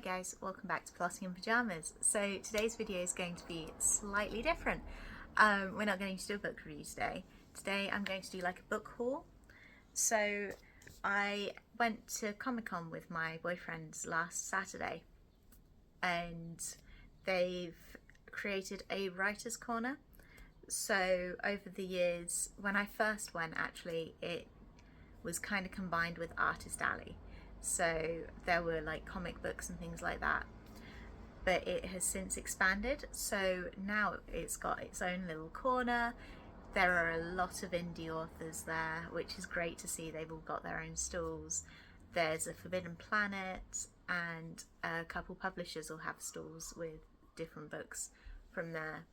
guys, welcome back to Plotting in Pyjamas. So today's video is going to be slightly different. We're not going to do a book review today. Today I'm going to do like a book haul. So I went to Comic Con with my boyfriends last Saturday and they've created a writer's corner. So over the years, when I first went, actually it was kind of combined with Artist Alley. So there were like comic books and things like that, but it has since expanded, so now it's got its own little corner. There are a lot of indie authors there, which is great to see. They've all got their own stalls. There's a Forbidden Planet, and a couple publishers will have stalls with different books from their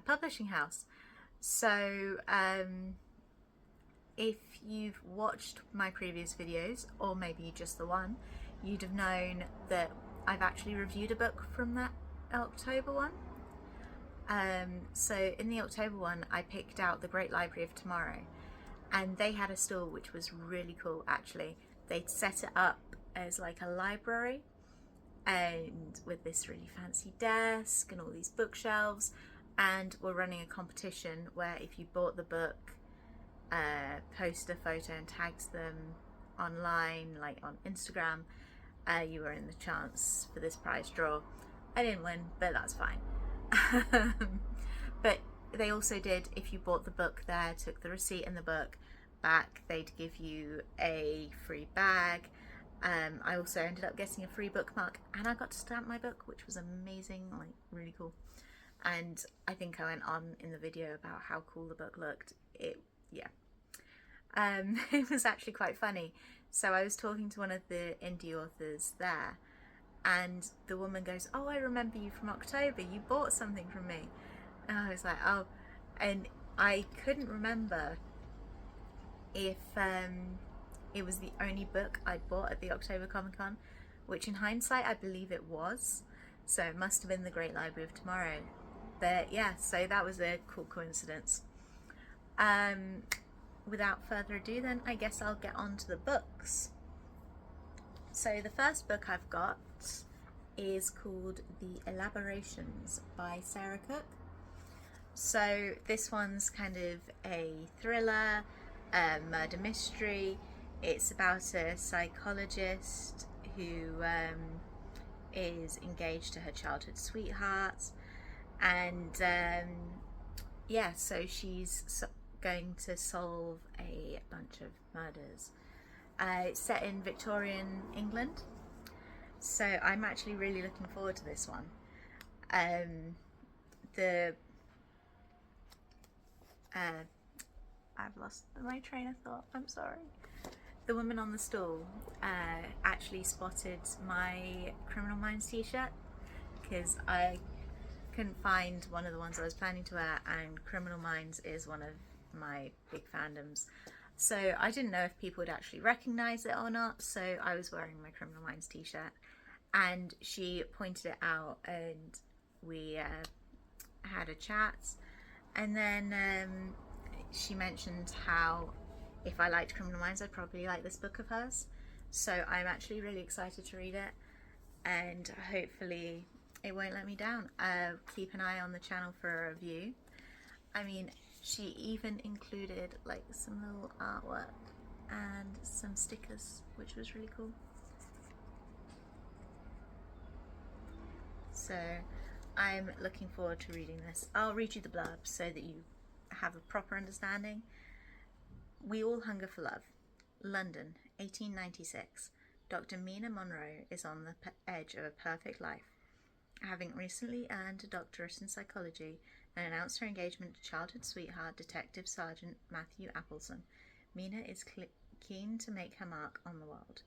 publishing house. So if you've watched my previous videos, or maybe just the one, you'd have known that I've actually reviewed a book from that October one. So in the October one, I picked out The Great Library of Tomorrow, and they had a stall which was really cool actually. They'd set it up as like a library, and with this really fancy desk and all these bookshelves, and we're running a competition where if you bought the book, posted a photo and tagged them online, like on Instagram, you were in the chance for this prize draw. I didn't win, but that's fine. But they also did, if you bought the book there, took the receipt and the book back, they'd give you a free bag. I also ended up getting a free bookmark, and I got to stamp my book, which was amazing, like really cool. And I think I went on in the video about how cool the book looked. It was actually quite funny. So I was talking to one of the indie authors there, and the woman goes, "Oh, I remember you from October, you bought something from me." And I was like, "Oh," and I couldn't remember if it was the only book I bought at the October Comic Con, which in hindsight I believe it was, so it must have been The Great Library of Tomorrow. But yeah, so that was a cool coincidence. Without further ado then, I guess I'll get on to the books. So the first book I've got is called The Elaborations by Sarah Cook. So this one's kind of a thriller, a murder mystery. It's about a psychologist who is engaged to her childhood sweetheart, and yeah, so she's going to solve a bunch of murders. It's set in Victorian England, so I'm actually really looking forward to this one. I've lost my train of thought, I'm sorry. The woman on the stall actually spotted my Criminal Minds t-shirt, because I couldn't find one of the ones I was planning to wear, and Criminal Minds is one of my big fandoms, so I didn't know if people would actually recognize it or not, so I was wearing my Criminal Minds t-shirt, and she pointed it out and we had a chat, and then she mentioned how if I liked Criminal Minds I'd probably like this book of hers, so I'm actually really excited to read it, and hopefully it won't let me down. Keep an eye on the channel for a review. I mean, she even included like some little artwork and some stickers, which was really cool. So I'm looking forward to reading this. I'll read you the blurb so that you have a proper understanding. We all hunger for love. London, 1896. Dr. Mina Monroe is on the edge of a perfect life. Having recently earned a doctorate in psychology and announced her engagement to childhood sweetheart Detective Sergeant Matthew Appleson, Mina is keen to make her mark on the world.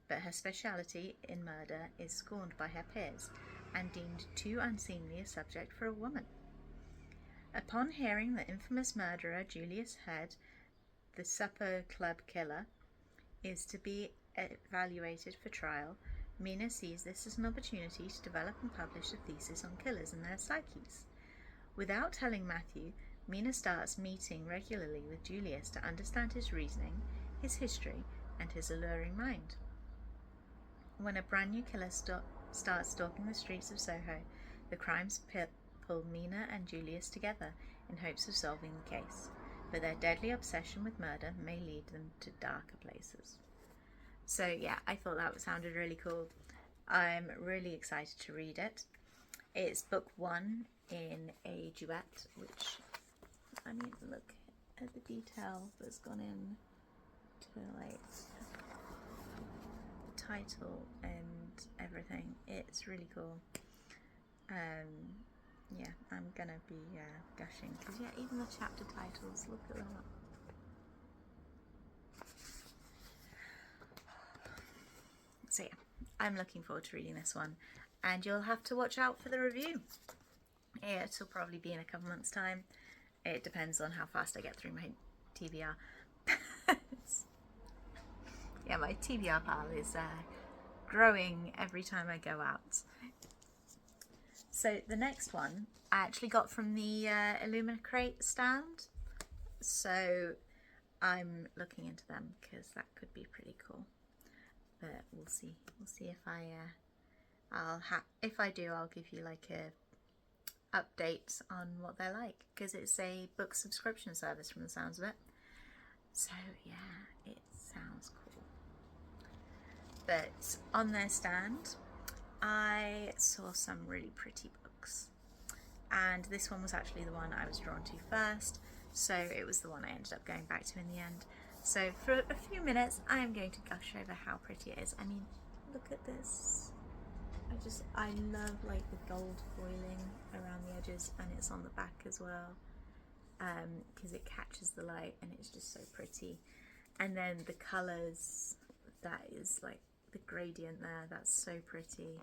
But her speciality in murder is scorned by her peers and deemed too unseemly a subject for a woman. Upon hearing the infamous murderer Julius Head, the supper club killer, is to be evaluated for trial, Mina sees this as an opportunity to develop and publish a thesis on killers and their psyches. Without telling Matthew, Mina starts meeting regularly with Julius to understand his reasoning, his history, and his alluring mind. When a brand new killer starts stalking the streets of Soho, the crimes pit pull Mina and Julius together in hopes of solving the case, but their deadly obsession with murder may lead them to darker places. So yeah, I thought that sounded really cool. I'm really excited to read it. It's book 1 in a duet, which I mean, look at the detail that's gone in to like the title and everything. It's really cool. Yeah, I'm gonna be gushing because yeah, even the chapter titles, look at that. So yeah, I'm looking forward to reading this one, and you'll have to watch out for the review. It'll probably be in a couple months' time. It depends on how fast I get through my TBR. Yeah, my TBR pile is growing every time I go out. So the next one I actually got from the Illumina Crate stand. So I'm looking into them because that could be pretty cool. But we'll see. We'll see if if I do, I'll give you like a update on what they're like, because it's a book subscription service from the sounds of it. So yeah, it sounds cool. But on their stand, I saw some really pretty books, and this one was actually the one I was drawn to first, so it was the one I ended up going back to in the end. So for a few minutes I am going to gush over how pretty it is. I mean, look at this. I love like the gold foiling around the edges, and it's on the back as well, because it catches the light and it's just so pretty. And then the colours, that is like the gradient there, that's so pretty.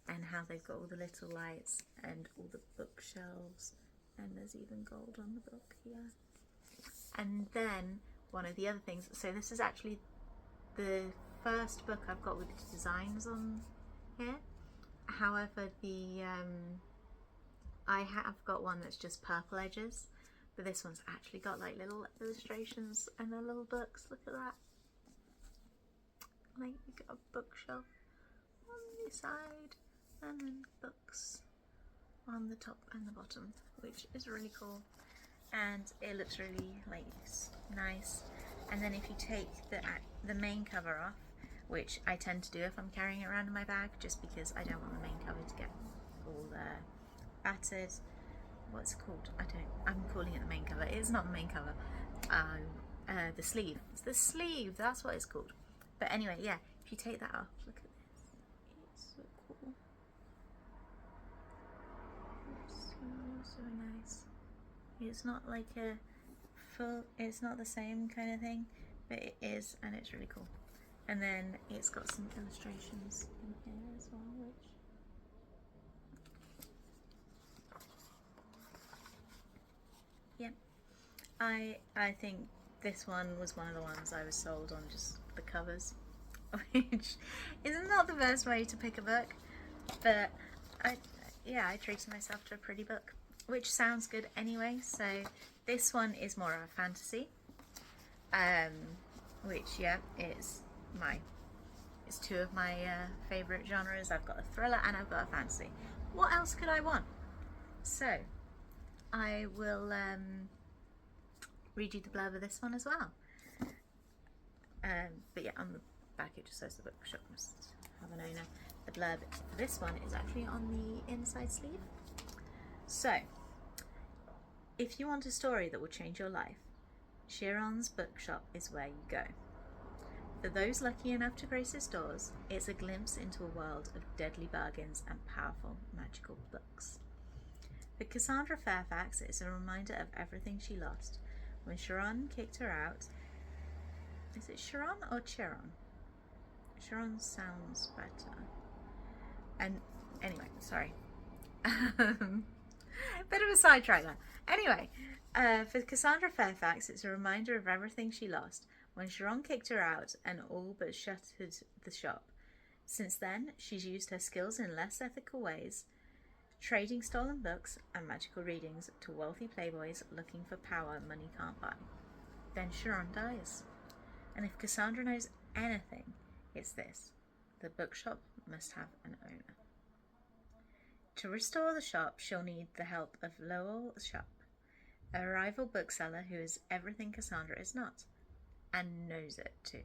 And how they've got all the little lights and all the bookshelves, and there's even gold on the book here. And then one of the other things, so this is actually the first book I've got with the designs on here. However, I have got one that's just purple edges, but this one's actually got like little illustrations and their little books. Look at that. Like, you got a bookshelf on the side and then books on the top and the bottom, which is really cool, and it looks really like nice. And then if you take the main cover off, which I tend to do if I'm carrying it around in my bag, just because I don't want the main cover to get all battered. What's it called? I'm calling it the main cover. It's not the main cover. The sleeve. It's the sleeve. That's what it's called. But anyway, yeah. If you take that off, look at this. It's so cool. It's so nice. It's not like a full. It's not the same kind of thing, but it is, and it's really cool. And then it's got some illustrations in here as well, which yeah, I think this one was one of the ones I was sold on, just the covers, which is not the best way to pick a book, but I treated myself to a pretty book, which sounds good anyway. So this one is more of a fantasy, which yeah, it's two of my favourite genres. I've got a thriller and I've got a fantasy. What else could I want? So I will read you the blurb of this one as well. But yeah, on the back it just says the bookshop must have an owner. The blurb for this one is actually on the inside sleeve. So, if you want a story that will change your life, Chiron's bookshop is where you go. For those lucky enough to grace its doors, it's a glimpse into a world of deadly bargains and powerful magical books. For Cassandra Fairfax, it's a reminder of everything she lost when Chiron kicked her out. Is it Chiron or Chiron? Chiron sounds better. And anyway, sorry. Bit of a sidetrack there. Anyway, for Cassandra Fairfax, it's a reminder of everything she lost when Chiron kicked her out and all but shuttered the shop. Since then, she's used her skills in less ethical ways, trading stolen books and magical readings to wealthy playboys looking for power money can't buy. Then Chiron dies. And if Cassandra knows anything, it's this. The bookshop must have an owner. To restore the shop, she'll need the help of Lowell Sharp, a rival bookseller who is everything Cassandra is not, and knows it too.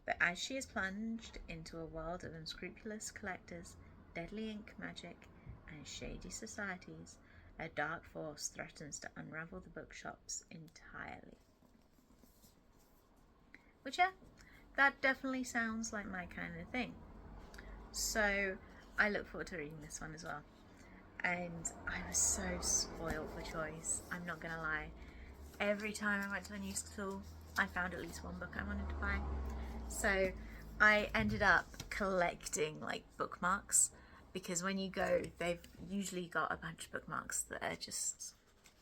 But as she is plunged into a world of unscrupulous collectors, deadly ink magic, and shady societies, a dark force threatens to unravel the bookshops entirely. Which, yeah, that definitely sounds like my kind of thing. So I look forward to reading this one as well. And I was so spoiled for choice, I'm not gonna lie. Every time I went to a new school, I found at least one book I wanted to buy. So I ended up collecting like bookmarks, because when you go, they've usually got a bunch of bookmarks that are just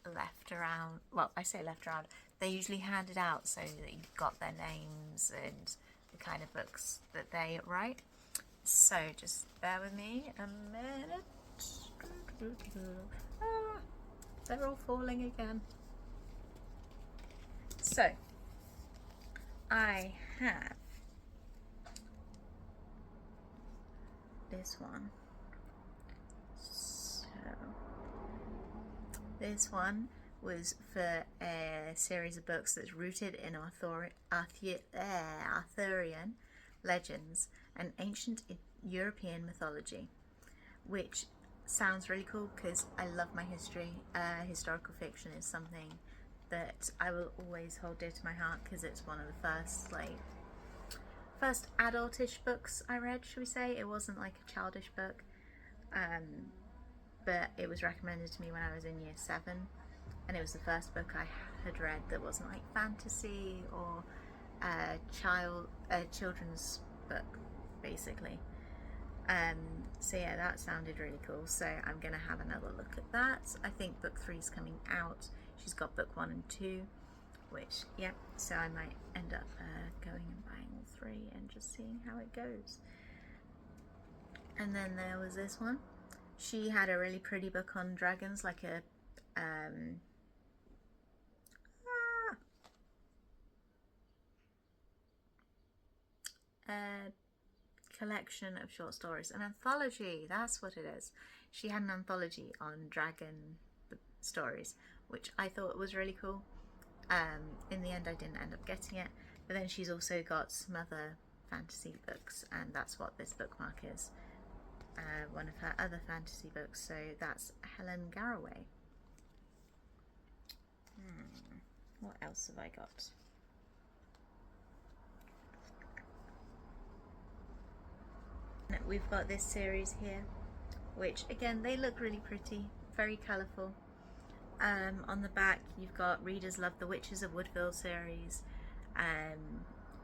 left around. Well, I say left around, they usually hand it out so that you've got their names and the kind of books that they write. So just bear with me a minute. Ah, they're all falling again. So I have this one. So this one was for a series of books that's rooted in Arthurian legends and ancient European mythology, which sounds really cool because I love my history. Historical fiction is something that I will always hold dear to my heart because it's one of the first adultish books I read, should we say. It wasn't like a childish book, but it was recommended to me when I was in year 7, and it was the first book I had read that wasn't like fantasy or a children's book, basically. So yeah, that sounded really cool, so I'm gonna have another look at that. I think book 3 is coming out. She's got book 1 and 2, which, yeah, so I might end up going and buying all 3 and just seeing how it goes. And then there was this one. She had a really pretty book on dragons, like a collection of short stories, an anthology, that's what it is. She had an anthology on dragon stories, which I thought was really cool. In the end I didn't end up getting it, but then she's also got some other fantasy books, and that's what this bookmark is, one of her other fantasy books. So that's Helen Garraway. What else have I got? We've got this series here, which again, they look really pretty, very colourful. On the back you've got Readers Love the Witches of Woodville series,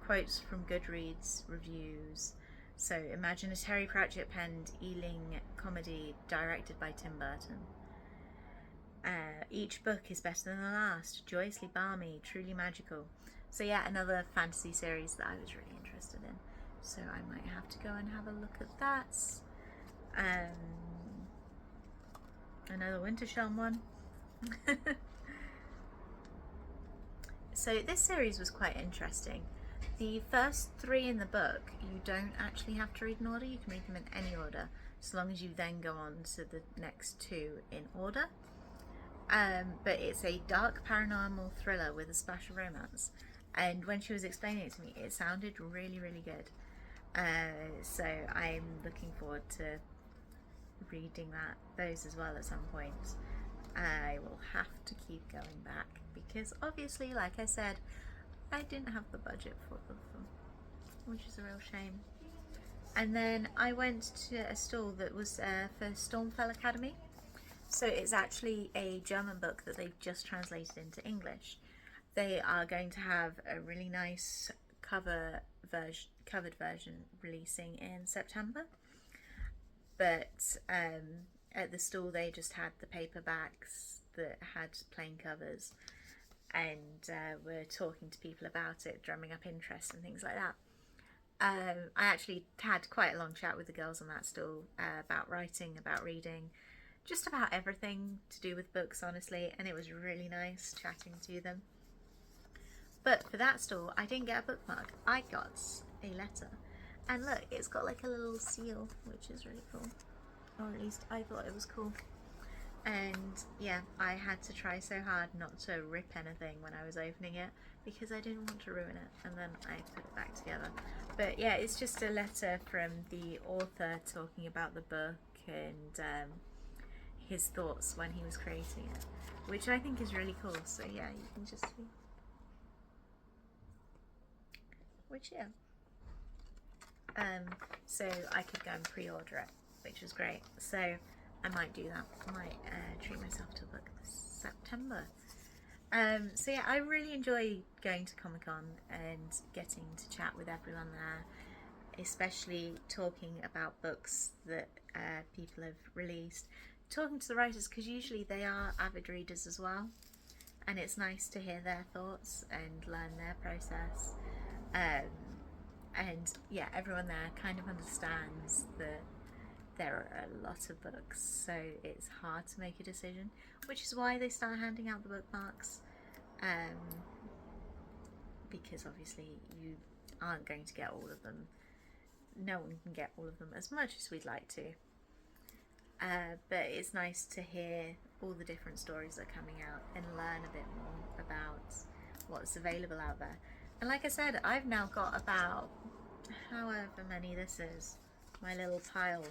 quotes from Goodreads reviews. So imagine a Terry Pratchett penned Ealing comedy directed by Tim Burton. Each book is better than the last, joyously balmy, truly magical. So yeah, another fantasy series that I was really interested in. So I might have to go and have a look at that. Another Wintershelm one. So this series was quite interesting. The first 3 in the book you don't actually have to read in order. You can read them in any order, so long as you then go on to the next 2 in order. But it's a dark paranormal thriller with a splash of romance, and when she was explaining it to me, it sounded really, really good. So I'm looking forward to reading those as well at some point. I will have to keep going back because obviously, like I said, I didn't have the budget for them, which is a real shame. And then I went to a stall that was for Stormfell Academy. So it's actually a German book that they've just translated into English. They are going to have a really nice covered version releasing in September, but at the stall they just had the paperbacks that had plain covers, and were talking to people about it, drumming up interest and things like that. I actually had quite a long chat with the girls on that stall about writing, about reading, just about everything to do with books, honestly, and it was really nice chatting to them. But for that stall, I didn't get a bookmark. I got a letter, And look, it's got like a little seal, which is really cool. Or at least I thought it was cool. And yeah, I had to try so hard not to rip anything when I was opening it because I didn't want to ruin it, and then I put it back together. But yeah, it's just a letter from the author talking about the book and his thoughts when he was creating it, which I think is really cool. So yeah, you can just see. Which yeah. So I could go and pre-order it, which was great. So I might do that. I might treat myself to a book this September. So yeah, I really enjoy going to Comic Con and getting to chat with everyone there, especially talking about books that people have released, talking to the writers, because usually they are avid readers as well, and it's nice to hear their thoughts and learn their process. And yeah, everyone there kind of understands that there are a lot of books, so it's hard to make a decision, which is why they start handing out the bookmarks, because obviously you aren't going to get all of them. No one can get all of them as much as we'd like to, but it's nice to hear all the different stories that are coming out and learn a bit more about what's available out there. And like I said, I've now got about however many this is, my little pile.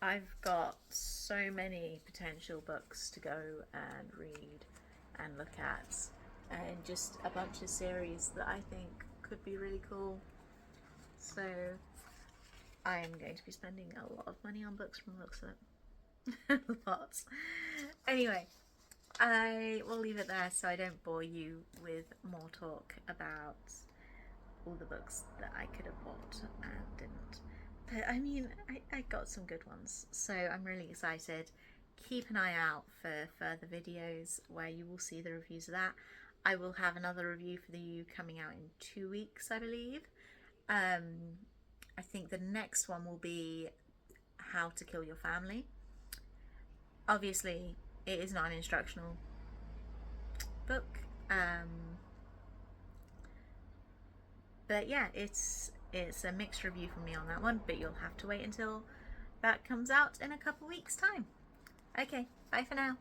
I've got so many potential books to go and read and look at, and just a bunch of series that I think could be really cool. So I'm going to be spending a lot of money on books from the looks of it. Lots. Anyway, I will leave it there so I don't bore you with more talk about all the books that I could have bought and didn't. But I mean, I got some good ones, so I'm really excited. Keep an eye out for further videos where you will see the reviews of that. I will have another review for you coming out in 2 weeks, I believe. I think the next one will be How to Kill Your Family. Obviously, it is not an instructional book, but yeah, it's a mixed review from me on that one, but you'll have to wait until that comes out in a couple weeks' time. Okay, bye for now.